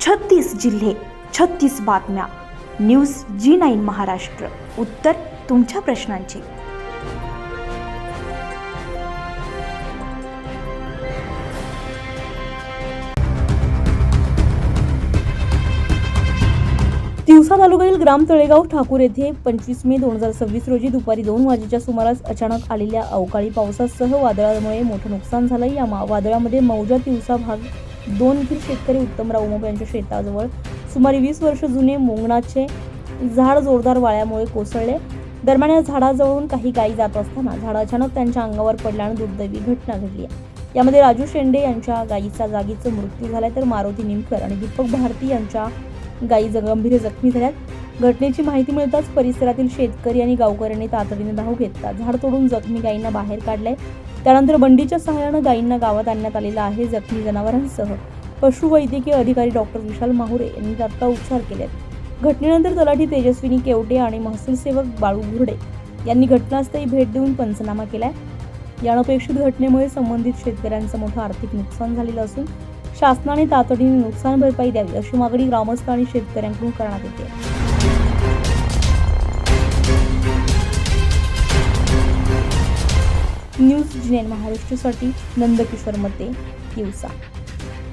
36 जिल्हे, 36 बातम्या. News G9 Maharashtra. उत्तर तुमच्या प्रश्नांची. तिवसा तालुक्यातील ग्राम तळेगाव ठाकूर येथे 25 मे 2026 रोजी दुपारी 2 वाजेच्या सुमारास अचानक आलेल्या अवकाळी पावसासह वादळामुळे मोठे नुकसान झाले. या वादळामध्ये मौजा तिवसा भाग 2 येथील शेतकरी उत्तमराव उमप यांच्या शेताजवळ सुमारे 20 वर्ष जुने मोंगणाचे झाड जोरदार वाऱ्यामुळे कोसळले. दरम्यान या झाडाजवळून काही गायी जात असताना झाड अचानक त्यांच्या अंगावर पडल्याने दुर्दैवी घटना घडली. यामध्ये राजू शेंडे यांच्या गायीचा जागीच मृत्यू झाला, तर मारुती निमकर आणि दीपक भारती यांच्या गायी गंभीर जखमी झाल्यात. घटनेची माहिती मिळताच परिसरातील शेतकरी आणि गावकऱ्यांनी तातडीने धाव घेतला. झाड तोडून जखमी गायींना बाहेर काढले. त्यानंतर बंडीच्या सहाय्याने गायींना गावात आणण्यात आलेला आहे. जखमी जनावरांसह पशुवैद्यकीय अधिकारी डॉक्टर विशाल माहुरे यांनी तात्काळ उपचार केले. घटनेनंतर तलाठी तेजस्विनी केवटे आणि महसूल सेवक बाळू घुरडे यांनी घटनास्थळी भेट देऊन पंचनामा केलाय. या अनपेक्षित घटनेमुळे संबंधित शेतकऱ्यांचं मोठं आर्थिक नुकसान झालेलं असून शासनाने तातडीने नुकसान भरपाई द्यावी अशी मागणी ग्रामस्थ आणि शेतकऱ्यांकडून करण्यात येते. न्यूज G9 महाराष्ट्रासाठी नंदकिशोर मते, तिवसा.